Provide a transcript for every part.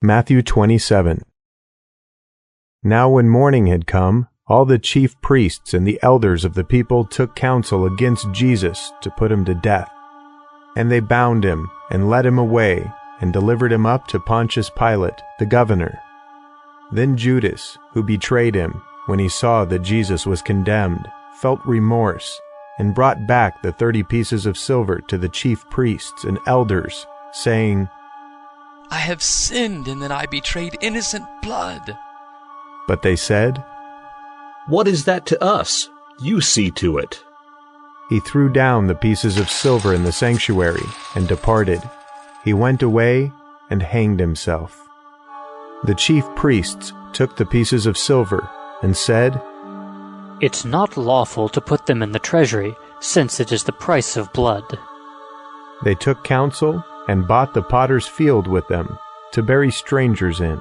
Matthew 27. Now when morning had come, all the chief priests and the elders of the people took counsel against Jesus to put him to death. And they bound him and led him away and delivered him up to Pontius Pilate, the governor. Then Judas, who betrayed him, when he saw that Jesus was condemned, felt remorse and brought back the 30 pieces of silver to the chief priests and elders, saying, I have sinned in that I betrayed innocent blood. But they said, What is that to us? You see to it. He threw down the pieces of silver in the sanctuary and departed. He went away and hanged himself. The chief priests took the pieces of silver and said, It's not lawful to put them in the treasury, since it is the price of blood. They took counsel and bought the potter's field with them, to bury strangers in.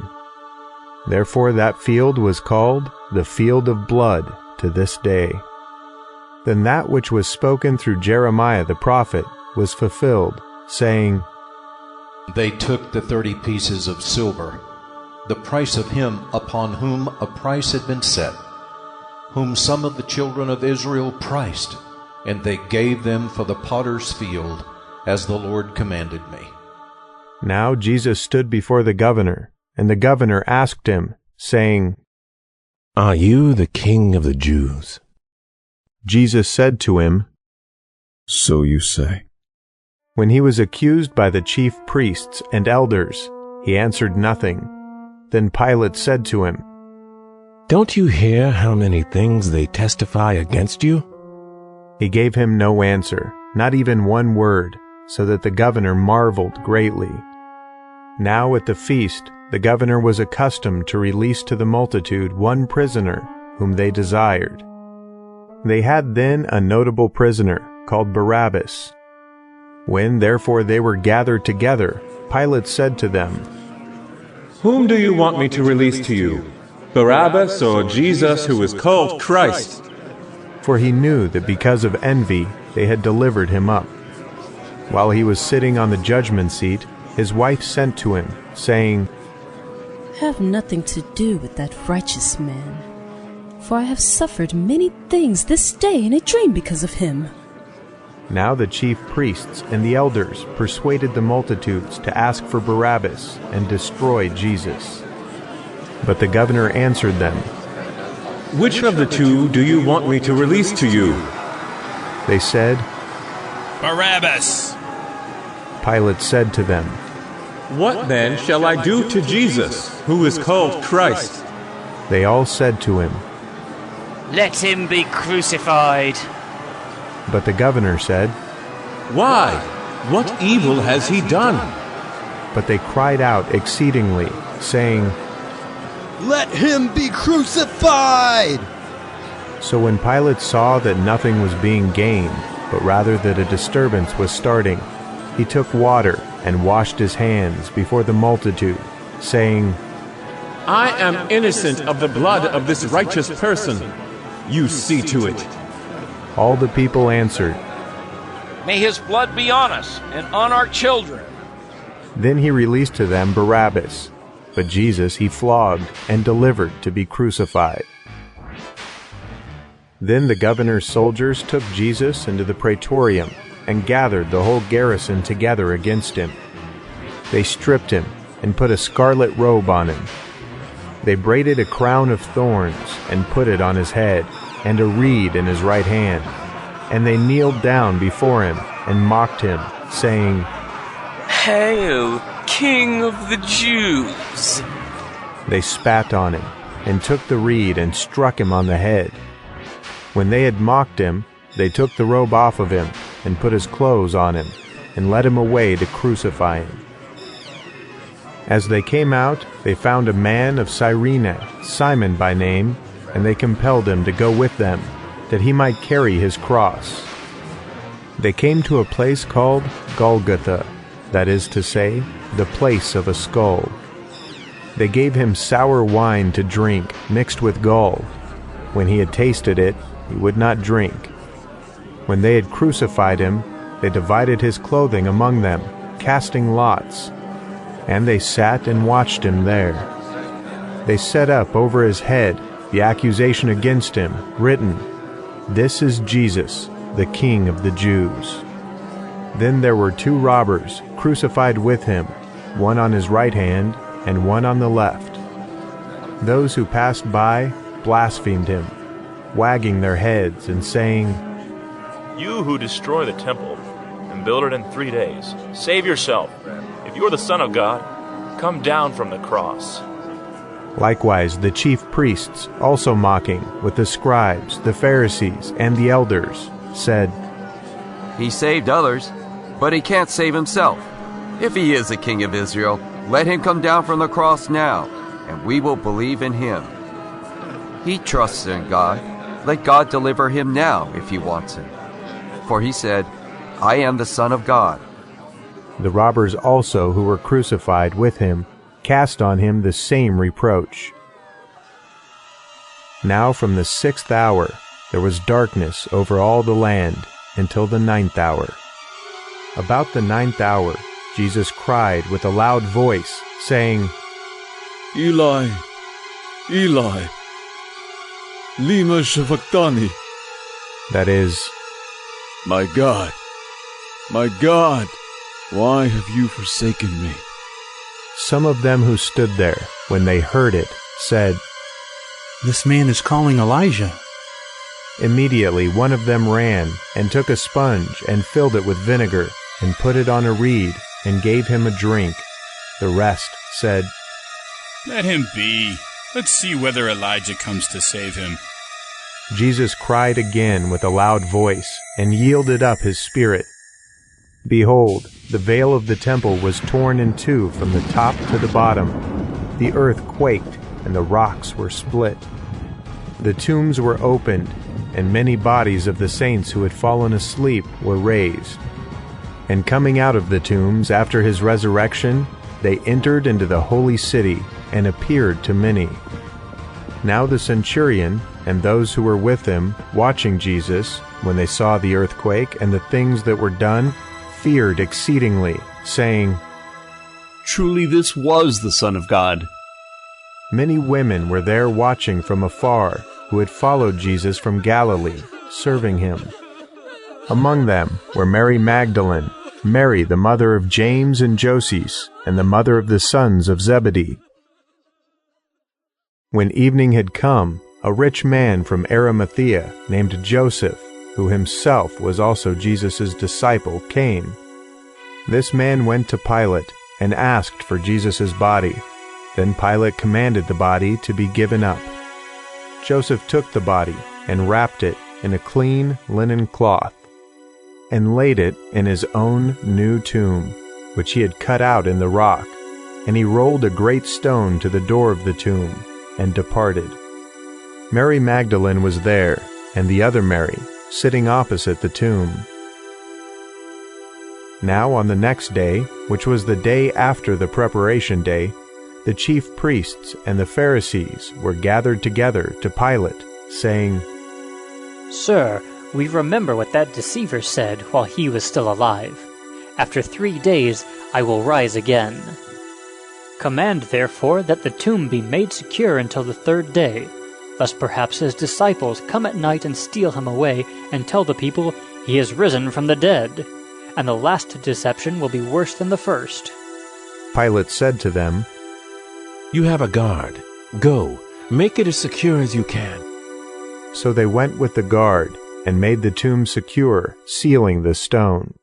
Therefore that field was called the field of blood to this day. Then that which was spoken through Jeremiah the prophet was fulfilled, saying, They took the 30 pieces of silver, the price of him upon whom a price had been set, whom some of the children of Israel priced, and they gave them for the potter's field, as the Lord commanded me. Now Jesus stood before the governor, and the governor asked him, saying, Are you the king of the Jews? Jesus said to him, So you say. When he was accused by the chief priests and elders, he answered nothing. Then Pilate said to him, Don't you hear how many things they testify against you? He gave him no answer, not even one word, so that the governor marveled greatly. Now at the feast, the governor was accustomed to release to the multitude one prisoner whom they desired. They had then a notable prisoner called Barabbas. When therefore they were gathered together, Pilate said to them, Whom do you want me to release to you, Barabbas or Jesus, who is called Christ? For he knew that because of envy they had delivered him up. While he was sitting on the judgment seat, his wife sent to him, saying, Have nothing to do with that righteous man, for I have suffered many things this day in a dream because of him. Now the chief priests and the elders persuaded the multitudes to ask for Barabbas and destroy Jesus. But the governor answered them, Which of the two do you want me to release to you? They said, Barabbas! Pilate said to them, What then shall I do to Jesus, who is called Christ? They all said to him, Let him be crucified. But the governor said, Why? What evil has he done? But they cried out exceedingly, saying, Let him be crucified! So when Pilate saw that nothing was being gained, but rather that a disturbance was starting, he took water and washed his hands before the multitude, saying, I am innocent of the blood of this righteous person. You see to it. All the people answered, May his blood be on us and on our children. Then he released to them Barabbas, but Jesus he flogged and delivered to be crucified. Then the governor's soldiers took Jesus into the praetorium and gathered the whole garrison together against him. They stripped him and put a scarlet robe on him. They braided a crown of thorns and put it on his head, and a reed in his right hand. And they kneeled down before him and mocked him, saying, Hail, King of the Jews! They spat on him and took the reed and struck him on the head. When they had mocked him, they took the robe off of him and put his clothes on him and led him away to crucify him. As they came out, they found a man of Cyrene, Simon by name, and they compelled him to go with them, that he might carry his cross. They came to a place called Golgotha, that is to say, the place of a skull. They gave him sour wine to drink, mixed with gall. When he had tasted it, he would not drink. When they had crucified him, they divided his clothing among them, casting lots. and they sat and watched him there. They set up over his head the accusation against him, written, "This is Jesus, the King of the Jews." Then there were 2 robbers crucified with him, one on his right hand and one on the left. Those who passed by blasphemed him, wagging their heads and saying, "You who destroy the temple and build it in 3 days, save yourself. If you are the Son of God, come down from the cross." Likewise the chief priests, also mocking with the scribes, the Pharisees, and the elders, said, "He saved others, but he can't save himself. If he is the King of Israel, let him come down from the cross now, and we will believe in him. He trusts in God. Let God deliver him now if he wants him. For he said, 'I am the Son of God.'" The robbers also who were crucified with him cast on him the same reproach. Now from the 6th hour there was darkness over all the land until the 9th hour. About the 9th hour Jesus cried with a loud voice, saying, "Eli, Eli, lima sabachthani." That is, my God, why have you forsaken me?" Some of them who stood there, when they heard it, said, "This man is calling Elijah." Immediately one of them ran and took a sponge and filled it with vinegar and put it on a reed and gave him a drink. The rest said, "Let him be. Let's see whether Elijah comes to save him." Jesus cried again with a loud voice and yielded up his spirit. Behold, the veil of the temple was torn in 2 from the top to the bottom. The earth quaked, and the rocks were split. The tombs were opened, and many bodies of the saints who had fallen asleep were raised. And coming out of the tombs after his resurrection, they entered into the holy city and appeared to many. Now the centurion and those who were with him, watching Jesus, when they saw the earthquake and the things that were done, feared exceedingly, saying, "Truly this was the Son of God." Many women were there watching from afar, who had followed Jesus from Galilee, serving him. Among them were Mary Magdalene, Mary the mother of James and Joses, and the mother of the sons of Zebedee. When evening had come, a rich man from Arimathea, named Joseph, who himself was also Jesus' disciple, came. This man went to Pilate and asked for Jesus' body. Then Pilate commanded the body to be given up. Joseph took the body and wrapped it in a clean linen cloth, and laid it in his own new tomb, which he had cut out in the rock, and he rolled a great stone to the door of the tomb, and departed. Mary Magdalene was there, and the other Mary, sitting opposite the tomb. Now on the next day, which was the day after the preparation day, the chief priests and the Pharisees were gathered together to Pilate, saying, "Sir, we remember what that deceiver said while he was still alive. After 3 days I will rise again. Command, therefore, that the tomb be made secure until the 3rd day, lest perhaps his disciples come at night and steal him away and tell the people he has risen from the dead, and the last deception will be worse than the first." Pilate said to them, "You have a guard. Go, make it as secure as you can." So they went with the guard and made the tomb secure, sealing the stone.